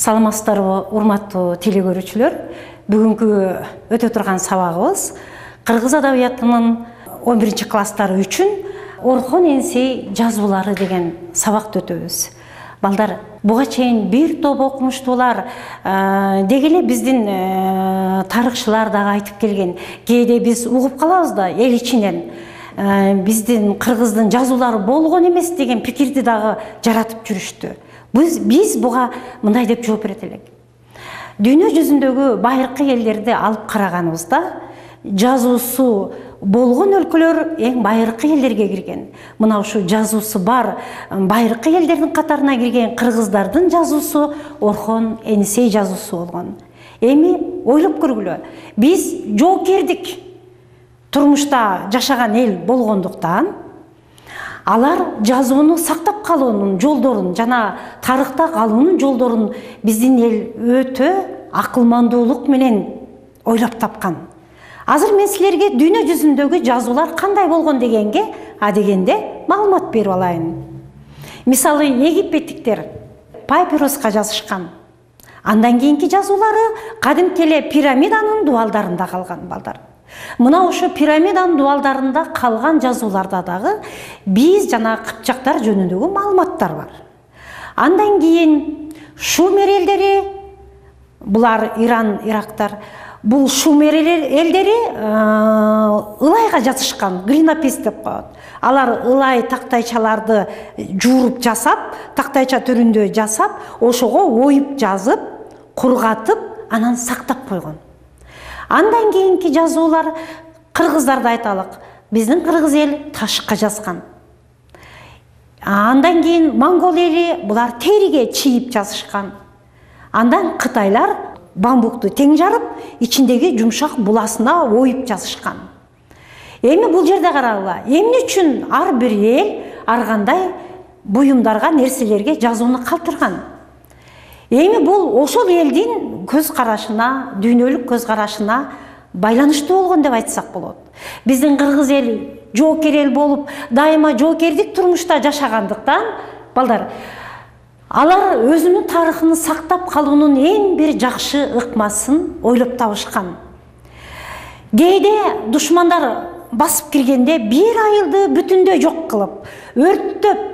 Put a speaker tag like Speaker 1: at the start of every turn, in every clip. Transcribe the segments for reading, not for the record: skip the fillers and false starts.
Speaker 1: Саламатсыздарбы, урматтуу телекөрүүчүлөр. Бүгүнкү өтө турган сабагыбыз кыргыз адабиятынын 11-класстары үчүн Орхон Энисей жазуулары деген сабакты өтөбүз. Балдар, буга чейин бир топ окумуштуулар деги эле биздин тарыхчылар дагы айтып келген. Кээде биз угуп калабыз да эл ичинен биздин кыргыздын жазуулары болгон эмес деген пикирди дагы жаратып жүрүштү. Биз буга мындай деп жооп берет элек. Дүйнө жүзүндөгү байыркы элдерди алып караганыбызда жазуусу болгон өлкөлөр эң байыркы элдерге кирген. Мына ушу жазуусу бар байыркы элдердин катарына кирген кыргыздардын жазуусу Орхон Энисей жазуусу болгон. Эми ойлоп көргүлө. Биз жоокердик турмушта жашаган эл болгондуктан алар жазууну сактап калуунун жолдорун жана тарыхта калуунун жолдорун биздин эл өтө акылмандуулук менен ойлоп тапкан. Азыр мен силерге дүйнө жүзүндөгү жазуулар кандай болгон дегенде маалымат берип алайын. Мисалы, египеттиктер папируска жазышкан. Андан кийинки жазуулары кадимки эле пирамиданын дубалдарында калган, балдар. Мына ошо пирамиданын дубалдарында калган жазууларда дагы биз жана кыпчактар жөнүндөгү маалыматтар бар. Андан кийин Шумер элдери, булар Иран, Ирактар, бул Шумер элдери ылайга жазышкан, глинопис деп коет. Алар ылай тактайчаларды жууруп жасап, тактайча түрүндө жасап, ошого оюп жазып, кургатып, анан сактап койгон. Андан кийинки жазуулар кыргыздарды айталык. Биздин кыргыз эл ташка жазган. Андан кийин монгол эли булар териге чийип жазышкан. Андан кытайлар бамбукту тең жарып, ичиндеги жумшак буласына оюп жазышкан. Эми бул жерде карагыла, эмне үчүн ар бир эл ар кандай буюмдарга, нерселерге жазууну калтырган? Эми бул ошол элдин көз карашына, дүйнөлүк көз карашына байланыштуу болгон деп айтсак болот. Биздин кыргыз эл жоокер эл болуп, дайыма жоокердик турмушта жашагандыктан, балдар, алар өзүнүн тарыхын сактап калуунун эң бир жакшы ыкмасын ойлоп табышкан. Кээде душмандар басып киргенде бир айылды бүтүндөй жок кылып, өрттөп,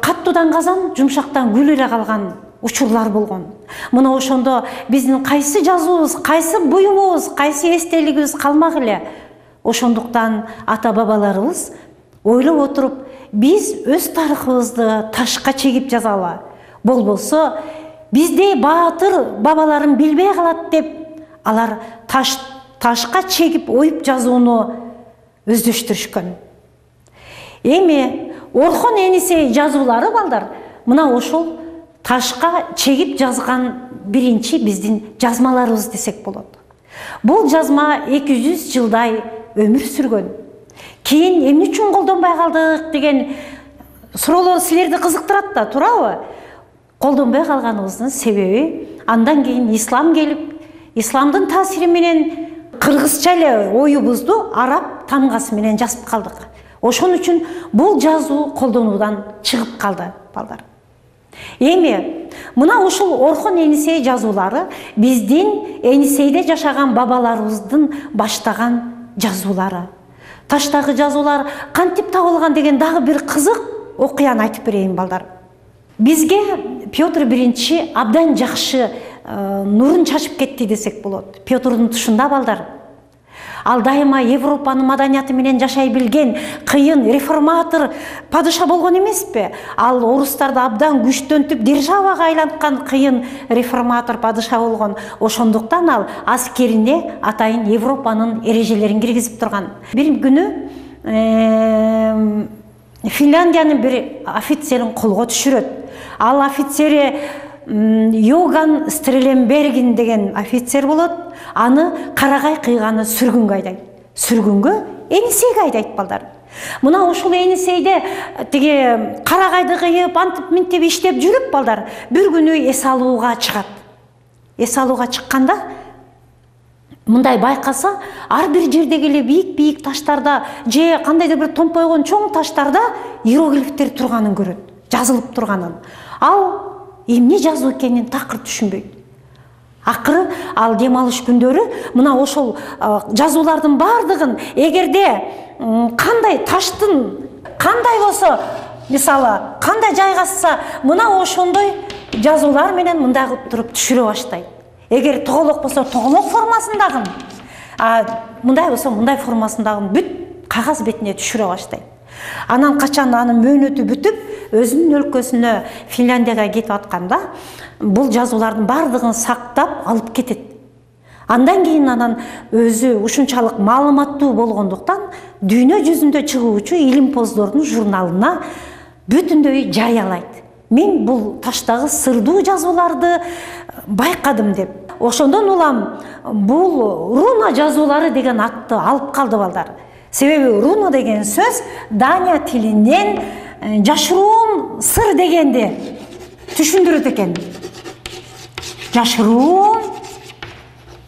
Speaker 1: каттуудан казан, жумшактан күл эле калган учурлар болгон. Мына ошондо биздин кайсы жазуубуз, кайсы буюмубуз, кайсы эстелигибиз калмак эле. Ошондуктан ата-бабаларыбыз ойлоп отуруп, биз өз тарыхыбызды ташка чегип жазалы. Болбосо биздей баатыр бабаларым билбей калат деп, алар ташка чегип оюп жазууну өздөштүрүшкөн. Эми Орхон Энисей жазуулары, балдар, мына ошол ташка чегип жазган биринчи биздин жазмаларыбыз десек болот. Бул жазма 200 жылдай өмүр сүргөн. Кийин эмне үчүн колдонбой калдык деген суроолор силерди кызыктырат да, туурабы? Колдонбой калганыбыздын себеби андан кийин ислам келип, исламдын таасири менен кыргызча эле оюбузду араб тамгасы менен жазып калдык. Ошон үчүн бул жазуу колдонуудан чыгып калды, балдар. Эми мына ушул Орхон Энисей жазуулары биздин Энисейде жашаган бабаларыбыздын баштаган жазуулары. Таштагы жазуулар кантип табылган деген дагы бир кызык окуяны айтып берейин, балдар. Бизге Петр I абдан жакшы нурун чачып кетти десек болот. Петрдун тушунда, балдар. Ал дайыма Европанын маданияты менен жашай билген кыйын реформатор падыша болгон эмеспи? Ал орустарды абдан күчтөнтүп державага айланткан кыйын реформатор падыша болгон. Ошондуктан ал аскерине атайын Европанын эрежелерин киргизип турган. Бир күнү Финляндиянын бир офицерин колго түшүрөт. Ал офицери Йоган Стреленберген деген офицер болот. Аны карагай кыйганы сүргүнгө айдайт. Сүргүнгө Энисейге айдайт, балдар. Мына ушул Энисейде тиги карагайды кыйып, антип минтип иштеп жүрүп, балдар, бир күнү эс алууга чыгат. Эс алууга чыкканда мындай байкаса, ар бир жердеги эле бийик таштарда же кандайдыр бир томпойгон чоң таштарда иероглифтер турганын көрөт, жазылып турганын. Ал эмне жазуу экенин такыр түшүнбөйт. Акыры ал дем алыш күндөрү мына ошол жазуулардын бардыгын эгерде кандай таштын кандай болсо, мисалы кандай жайгашса, мына ошондой жазуулар менен мындай кылып туруп түшүрө баштайт. Эгер тоголок болсо тоголок формасындагы, мындай болсо мындай формасындагы бүт кагаз бетине түшүрө баштайт. Анан качан анын мөөнөтү бүтүп, өзүнүн өлкөсүнө Финляндияга кетип атканда, бул жазуулардын бардыгын сактап алып кетет. Андан кийин анан өзү ушунчалык маалыматтуу болгондуктан дүйнө жүзүндө чыгуучу илимпоздордун журналына бүтүндөй жарыялайт. Мен бул таштагы сырдуу жазууларды байкадым деп. Ошондон улам бул руна жазуулары деген атты алып калды балдар. Себеби руна деген сөз Дания тилинен жашыруун сыр дегенди түшүндүрөт экен. Жашыруун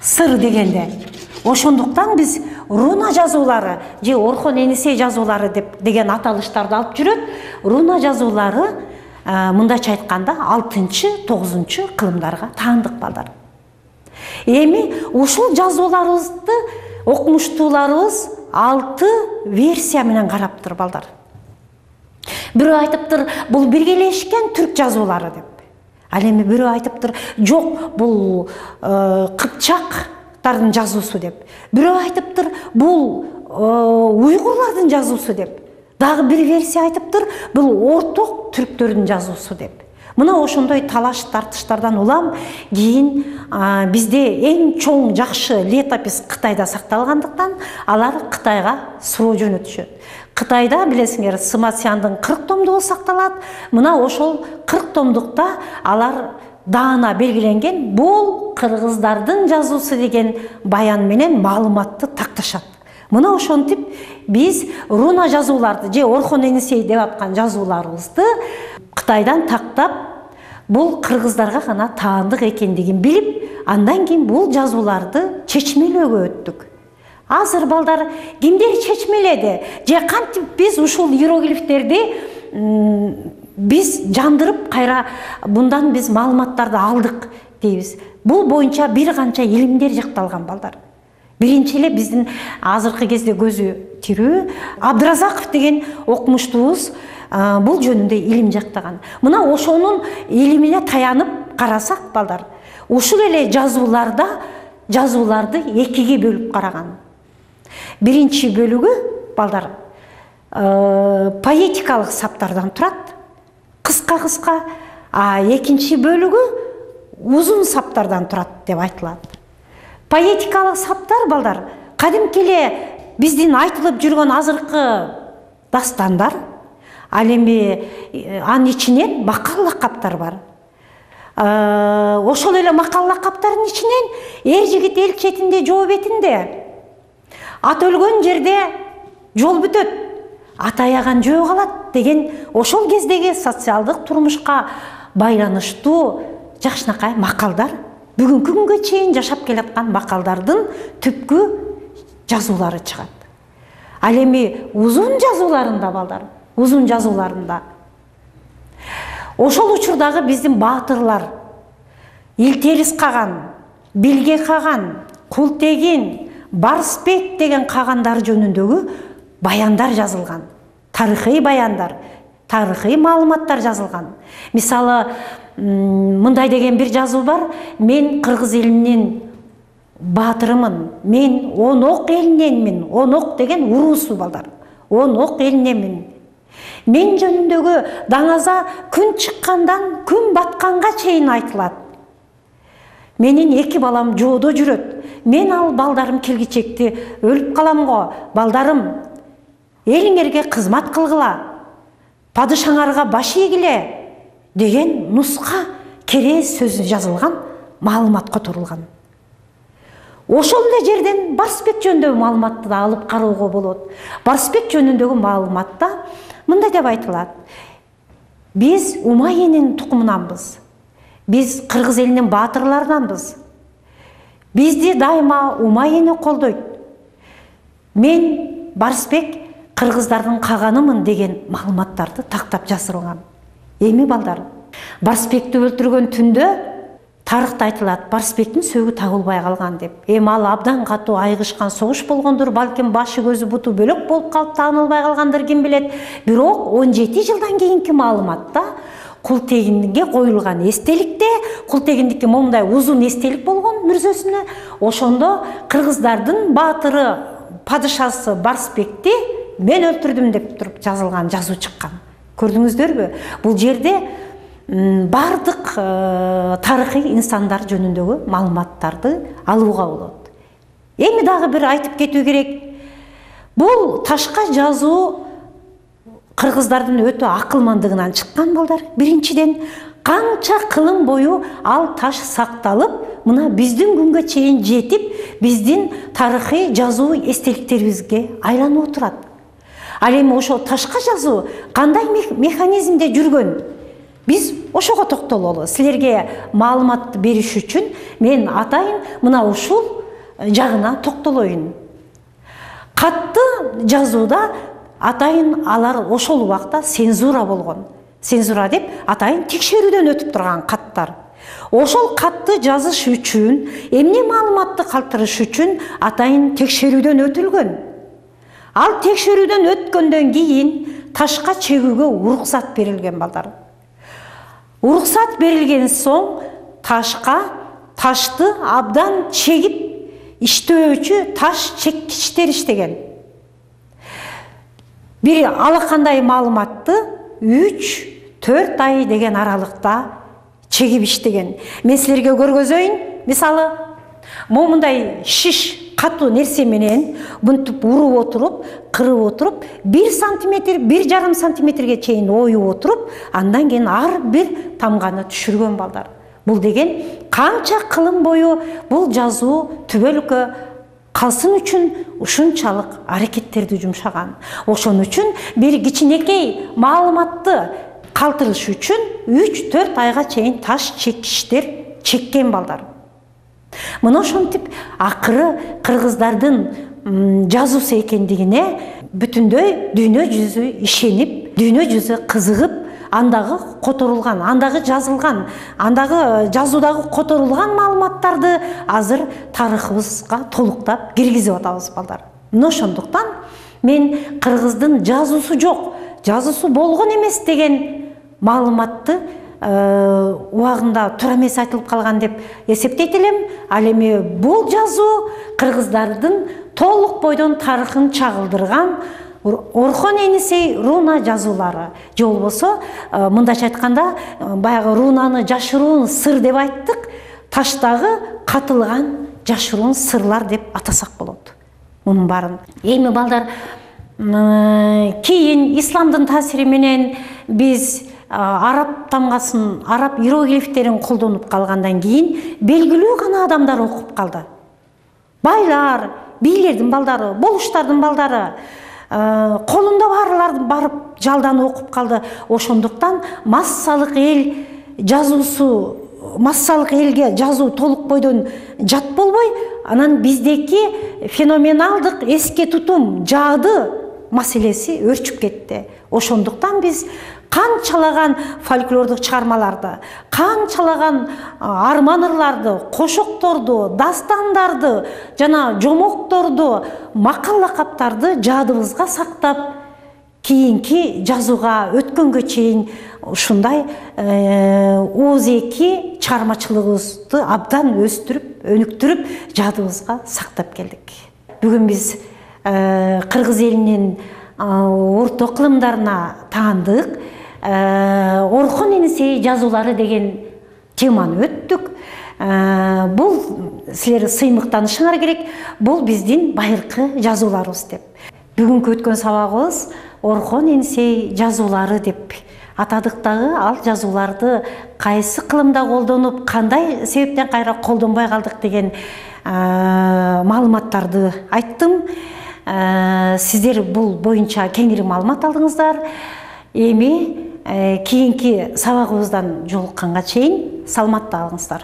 Speaker 1: сыр дегенде. Ошондуктан биз руна жазуулары же Орхон Енисей жазуулары деген аталыштарды алып жүрөт. Руна жазуулары мындайча айтканда 6-9 кылымдарга таандык балдар. Эми ушул жазууларыбызды окумуштууларыбыз 6 версия менен караптыр балдар. Бирөө айтыптыр, бул биргелешкен түрк жазуулары деп. Ал эми бирөө айтыптыр, жок, бул кыпчактардын жазуусу деп. Бирөө айтыптыр, бул уйгурлардын жазуусу деп. Дагы бир версия айтыптыр, бул орток түрктөрдүн жазуусу деп. Мына ошондой талаш тартыштардан улам кийин бизде эң чоң жакшы летопис Кытайда сакталгандыктан алар Кытайга суроо жөнөтүшөт. Кытайда билесиңер, Сыма Цзяндын 40 томдугу сакталат. Мына ошол 40 томдукта алар даана белгиленген бул кыргыздардын жазуусу деген баян менен маалыматты такташат. Мына ошентип биз руна жазууларды же Орхон Енисей деп аткан жазууларыбызды Кытайдан тактап, бул кыргыздарга гана таандык экендигин билип, андан кийин бул жазууларды чечмелөөгө өттүк. Азыр балдар кимдер чечмеледи? Же кантип биз ушул иероглифтерди биз жандырып кайра bundan биз маалыматтарды алдык дейбиз. Бул боюнча бир канча илимдер жакталган балдар. Биринчи эле биздин азыркы кезде көзү тирүү Абдыразаков деген окумуштуубуз бул жөнүндө илим жактаган. Мына ошонун илимине таянып карасак балдар, ушул эле жазууларды экиге бөлүп караган. Биринчи бөлүгү балдар поэтикалык саптардан турат, кыска-кыска, экинчи бөлүгү узун саптардан турат деп айтылат. Поэтикалык саптар балдар кадимки эле биздин айтылып жүргөн азыркы дастандар, ал эми анын ичинен макал лакаптар бар. Ошол эле макал лакаптардын ичинен эр жигит эл четинде, жоо бетинде, ат өлгөн жерде жол бүтөт, ат аяган жөө калат деген ошол кездеги социалдык турмушка байланыштуу жакшынакай макалдар, бүгүнкү күнгө чейин жашап келаткан макалдардын түпкү жазуулары чыгат. Ал эми узун жазууларында балдар, узун жазууларында ошол учурдагы биздин баатырлар Илтерис каган, Билге каган, Култегин, Барсбек деген кагандар жөнүндөгү баяндар жазылган. Тарыхый баяндар, тарыхый маалыматтар жазылган. Мисалы, мындай деген бир жазуу бар: мен кыргыз элинин баатырымын, мен Онок элиненмин. Онок деген уруусу балдар. Онок элиненмин. Мен жөнүндөгү даңаза күн чыккандан күн батканга чейин айтылат. Менин 2 балам жоодо жүрөт. Мен ал балдарым келгичекти өлүп калам го. Балдарым, элиңерге кызмат кылгыла, падышаңарга баш ийгиле деген нуска керес сөзү жазылган, маалымат которулган. Ошол эле жерден Барсбек жөнүндөгү маалыматты да алып кароого болот. Барсбек жөнүндөгү маалыматта мындай деп айтылат: биз Умайенин тукумунанбыз. Биз кыргыз элинин баатырларынанбыз. Бизди дайыма Умайени колдойт. Мен Барсбек кыргыздардын каганымын деген маалыматтарды тактап жазылган. Эми балдар, Барсбекти өлтүргөн түндө тарыхта айтылат, Барсбектин сөөгү тагылбай калган деп. Эми ал абдан катуу айгышкан согуш болгондур, балким башы көзү буту бөлөк болуп калып таанылбай калгандыр, ким билет. Бирок 17 жылдан кийинки маалыматта Култегинге коюлган эстеликте, Култегиндики момундай узун эстелик болгон мүрзөсүнө, ошондо кыргыздардын баатыры, падышасы Барсбекти мен өлтүрдүм деп туруп жазылган жазуу чыккан. Көрдүңүздөрбү? Бул жерде бардык тарыхый инсандар жөнүндөгү маалыматтарды алууга болот. Эми дагы бир айтып кетүү керек. Бул ташка жазуу кыргыздардын өтө акылмандыгынан чыккан балдар. Биринчиден, канча кылым бою ал таш сакталып, мына биздин күнгө чейин жетип, биздин тарыхый жазуу эстеликтерибизге айланып отурат. Ал эми ошо ташка жазуу кандай механизмде жүргөн? Биз ошого токтололу. Силерге маалымат бериш үчүн мен атайын мына ушул жагына токтолоюн. Катты жазууда атайын алар ошол убакта цензура болгон. Цензура деп атайын текшерүүдөн өтүп турган каттар. Ошол катты жазыш үчүн, эмне маалыматты калтырыш үчүн атайын текшерүүдөн өтүлгөн. Ал текшерүүдөн өткөндөн кийин ташка чегүүгө уруксат берилген балдар. Уруксат берилген соң ташты абдан чегип иштөөчү таш чеккичтер иштеген. Бир алакандай маалыматты 3-4 ай деген аралыкта чегип иштеген. Мен силерге көргөзөйүн. Мисалы, момундай шиш катуу нерсе менен мынтип уруп отуруп, кырып отуруп, 1 сантиметр, 1,5 сантиметрге чейин оюп отуруп, андан кийин ар бир тамганы түшүргөн балдар. Бул деген канча кылым бою бул жазуу түбөлүккө калсын үчүн ушунчалык аракеттерди жумшаган. Ошон үчүн бир кичинекей маалыматты калтырыш үчүн 3-4 айга чейин таш чеккичтер чеккен балдар. Мына ошентип акыры кыргыздардын жазуусу экендигине бүтүндөй дүйнө жүзү ишенип, дүйнө жүзү кызыгып, андагы которулган, андагы жазылган, андагы жазуудагы которулган маалыматтарды азыр тарыхыбызга толуктап киргизип атабыз балдар. Мына ошондуктан мен кыргыздын жазуусу жок, жазуусу болгон эмес деген маалыматты убагында туура эмес айтылып калган деп эсептейт элем. Ал эми бул жазуу кыргыздардын толук бойдон тарыхын чагылдырган Орхон Енисей руна жазуулары. Же болбосо мындайча айтканда, баягы рунаны жашыруун сыр деп айттык, таштагы катылган жашыруун сырлар деп атасак болот. Мунун баарын. Эми балдар, кийин исламдын таасири менен биз араб тамгасын, араб иероглифтерин колдонуп калгандан кийин белгилүү гана адамдар окуп калды. Байлар, бийлердин балдары, болуштардын балдары, колунда барлар барып жалдан окуп калды. Ошондуктан массалык эл жазуусу, массалык элге жазуу толук бойдон жат болбой, анан биздеки феноменалдык эске тутум, жаады маселеси өрчүп кетти. Ошондуктан биз канчалаган фольклордук чыгармаларды, канчалаган арман ырларды, кошокторду, дастандарды, жана жомокторду, макал лакаптарды жадыбызга сактап, кийинки жазууга өткөнгө чейин ушундай ооз-эки чыгармачылыгыбызды абдан өстүрүп, өнүктүрүп, жадыбызга сактап келдик. Бүгүн биз кыргыз элинин орто кылымдарына таандык, Орхон Енисей жазуулары деген теманы өттүк. Бул силер сыймыктанышыңар керек, бул биздин байыркы жазууларыбыз деп. Бүгүнкү өткөн сабагыбыз Орхон Енисей жазуулары деп атадык дагы. Ал жазууларды кайсы кылымда колдонуп, кандай себептен кайра колдонбой калдык деген маалыматтарды айттым. Сиздер бул боюнча кеңири маалымат алдыңыздар. Эми кийинки сабагыбыздан жолукканга чейин саламатта калыңыздар.